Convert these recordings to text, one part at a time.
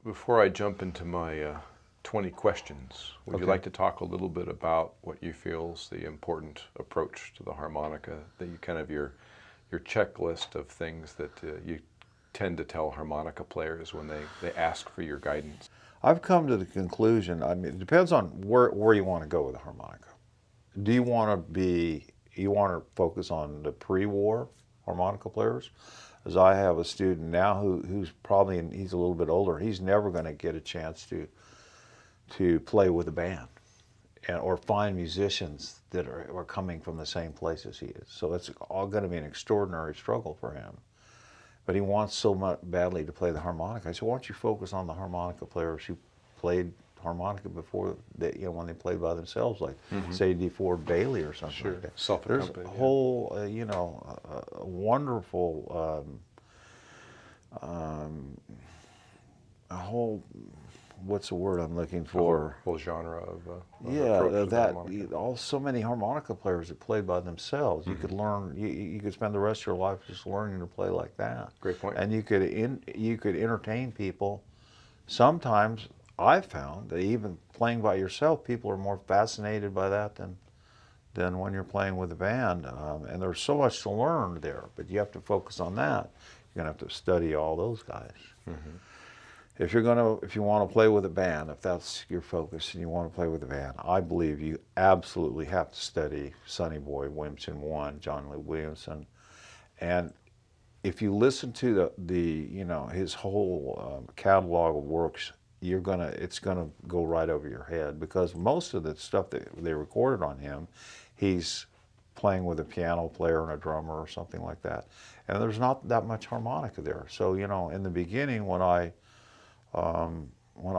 Before I jump into my 20 questions, would you like to talk a little bit about what you feel is the important approach to the harmonica, that you kind of your checklist of things that you tend to tell harmonica players when they ask for your guidance? I've come to the conclusion, I mean, it depends on where you want to go with the harmonica. Do you want to focus on the pre-war harmonica players? As I have a student now who's probably, he's a little bit older, he's never going to get a chance to play with a band or find musicians that are coming from the same place as he is. So it's all going to be an extraordinary struggle for him. But he wants so much badly to play the harmonica. I said, why don't you focus on the harmonica players who played harmonica before, when they played by themselves, like say DeFord Bailey or something like that. There's a whole, a wonderful, a whole, what's the word I'm looking for? Whole genre of so many harmonica players that played by themselves. You could learn. You could spend the rest of your life just learning to play like that. Great point. And you could entertain people. Sometimes I've found that even playing by yourself, people are more fascinated by that than when you're playing with a band. And there's so much to learn there, but you have to focus on that. You're gonna have to study all those guys. If you want to play with a band, if that's your focus and you want to play with a band, I believe you absolutely have to study Sonny Boy, Williamson 1, John Lee Williamson. And if you listen to his whole catalog of works, it's gonna go right over your head, because most of the stuff that they recorded on him, he's playing with a piano player and a drummer or something like that. And there's not that much harmonica there. So, in the beginning when I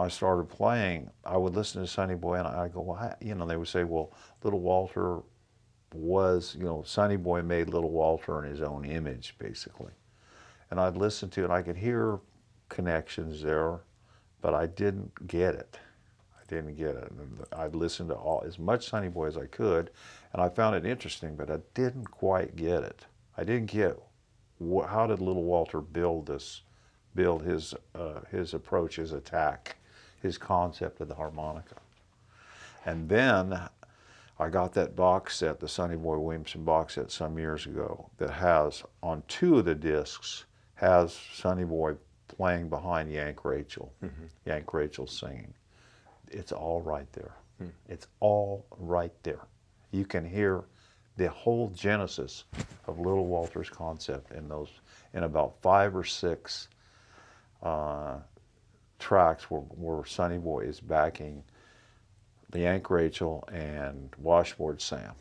started playing, I would listen to Sonny Boy and I'd go, well, they would say, well, Little Walter was, Sonny Boy made Little Walter in his own image, basically. And I'd listen to it, I could hear connections there, but I didn't get it. I'd listen to as much Sonny Boy as I could, and I found it interesting, but I didn't quite get it. I didn't get how did Little Walter build his approach, his attack, his concept of the harmonica. And then I got that box set, the Sonny Boy Williamson box set some years ago, that has, on 2 of the discs, has Sonny Boy playing behind Yank Rachel. Yank Rachel singing. It's all right there. It's all right there. You can hear the whole genesis of Little Walter's concept in about 5 or 6 tracks where Sonny Boy is backing the Yank Rachel and Washboard Sam.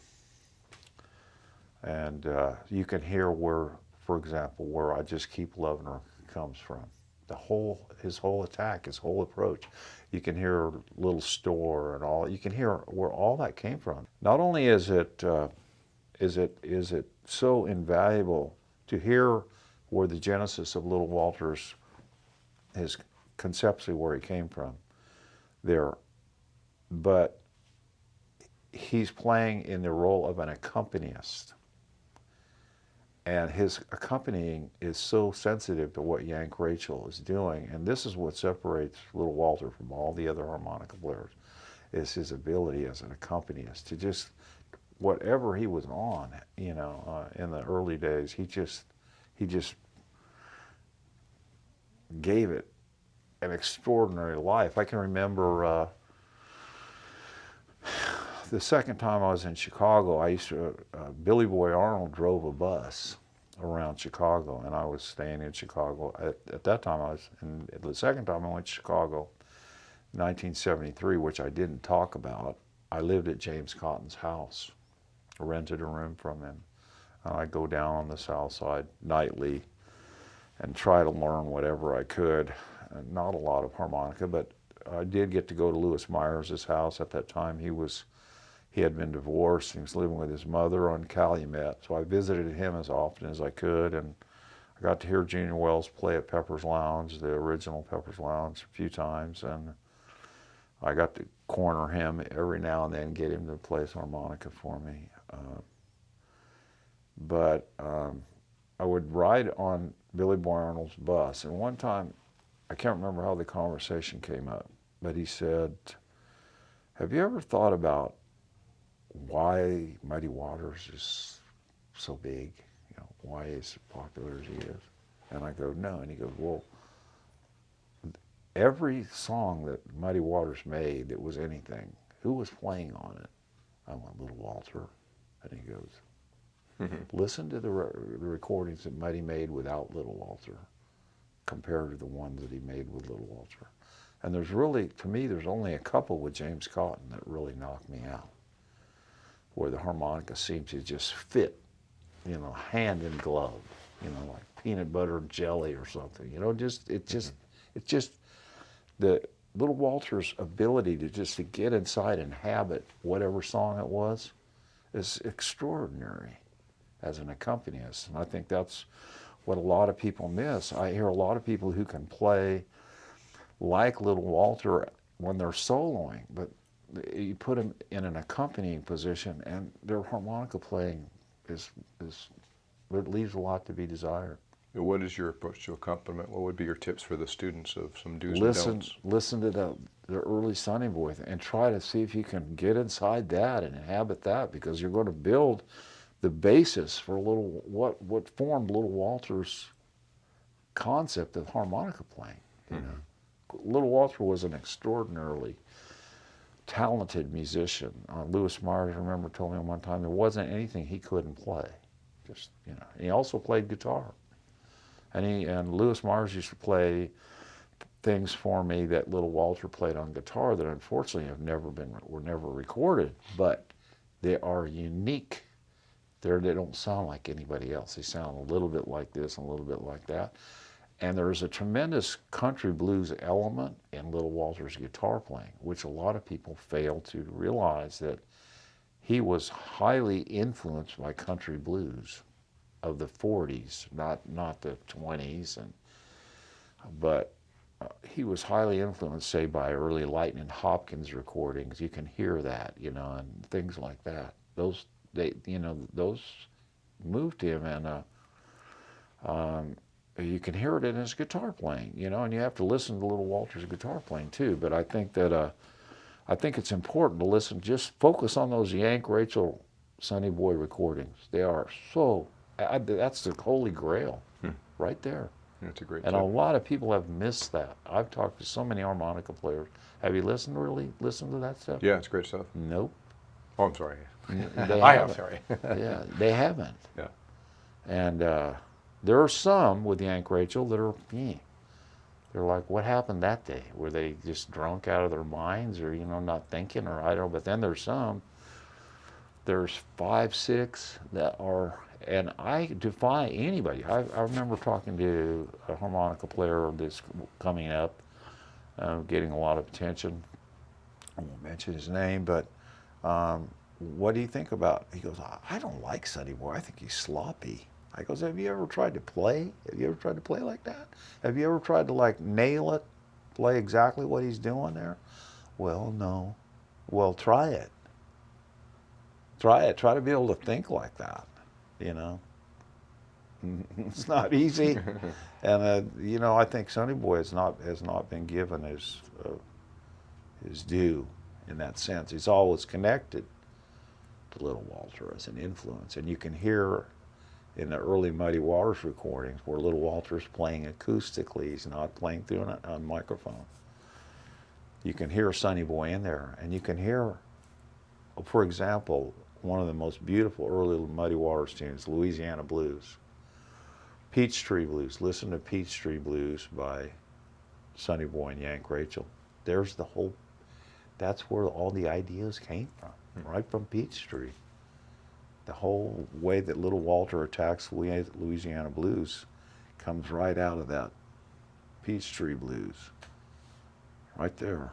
And you can hear where, for example, where I Just Keep Loving Her comes from. His whole attack, his whole approach. You can hear Little Store and all. You can hear where all that came from. Not only is it so invaluable to hear where the genesis of Little Walter's, his conceptually where he came from there, but he's playing in the role of an accompanist. And his accompanying is so sensitive to what Yank Rachel is doing. And this is what separates Little Walter from all the other harmonica players, is his ability as an accompanist to just, whatever he was on, in the early days, he just gave it an extraordinary life. I can remember the second time I was in Chicago, Billy Boy Arnold drove a bus around Chicago, and I was staying in Chicago. At that time, the second time I went to Chicago, 1973, which I didn't talk about, I lived at James Cotton's house. I rented a room from him. I'd go down on the south side nightly and try to learn whatever I could. Not a lot of harmonica, but I did get to go to Louis Myers' house. At that time, he had been divorced. He was living with his mother on Calumet, so I visited him as often as I could, and I got to hear Junior Wells play at Pepper's Lounge, the original Pepper's Lounge, a few times, and I got to corner him every now and then, get him to play some harmonica for me. But I would ride on Billy Boy Arnold's bus, and one time I can't remember how the conversation came up, but he said, have you ever thought about why Muddy Waters is so big? You know, why he's as popular as he is? And I go, no. And he goes, well, every song that Muddy Waters made that was anything, who was playing on it? I went, Little Walter. And he goes, listen to the recordings that Muddy made without Little Walter compared to the ones that he made with Little Walter. And there's really, to me, there's only a couple with James Cotton that really knocked me out, where the harmonica seems to just fit, you know, hand in glove, you know, like peanut butter and jelly or something. You know, it's just the Little Walter's ability to get inside and inhabit whatever song it was is extraordinary as an accompanist. And I think that's what a lot of people miss. I hear a lot of people who can play like Little Walter when they're soloing, but you put them in an accompanying position and their harmonica playing it leaves a lot to be desired. What is your approach to accompaniment? What would be your tips for the students of some do's and don'ts? Listen to the early Sonny Boy and try to see if you can get inside that and inhabit that, because you're going to build the basis for what formed Little Walter's concept of harmonica playing. You know, Little Walter was an extraordinarily talented musician. Louis Myers, I remember, told me one time there wasn't anything he couldn't play. Just, you know, and he also played guitar. And Louis Myers used to play things for me that Little Walter played on guitar that unfortunately were never recorded, but they are unique. They don't sound like anybody else. They sound a little bit like this and a little bit like that. And there's a tremendous country blues element in Little Walter's guitar playing, which a lot of people fail to realize that he was highly influenced by country blues of the 40s, not the 20s, but he was highly influenced, say, by early Lightning Hopkins recordings. You can hear that, you know, and things like that. Those moved him, and you can hear it in his guitar playing, you know, and you have to listen to Little Walter's guitar playing too. But I think that I think it's important to listen. Just focus on those Yank Rachel Sonny Boy recordings. They are so. That's the holy grail, right there. That's a great And tip. a lot of people have missed that. I've talked to so many harmonica players. Have you listened to that stuff? Yeah, it's great stuff. Nope. Oh, I'm sorry. I am sorry. Yeah, they haven't. Yeah. And there are some with Yank Rachel that are, they're like, what happened that day? Were they just drunk out of their minds, or, you know, not thinking, or I don't know. But then there's 5, 6 that are, and I defy anybody. I remember talking to a harmonica player that's coming up, getting a lot of attention. I won't mention his name, but what do you think about? He goes, I don't like Sonny Boy. I think he's sloppy. I goes, have you ever tried to play? Have you ever tried to play like that? Have you ever tried to like nail it, play exactly what he's doing there? Well, no. Well, try it. Try it. Try to be able to think like that, you know. It's not easy. And, you know, I think Sonny Boy has not been given his due in that sense. He's always connected to Little Walter as an influence. And you can hear in the early Muddy Waters recordings where Little Walter's playing acoustically. He's not playing through a microphone. You can hear Sonny Boy in there. And you can hear, for example, one of the most beautiful early Muddy Waters tunes, Louisiana Blues. Peachtree Blues. Listen to Peachtree Blues by Sonny Boy and Yank Rachel. There's the whole, that's where all the ideas came from, right from Peachtree. The whole way that Little Walter attacks Louisiana Blues comes right out of that Peachtree Blues, right there.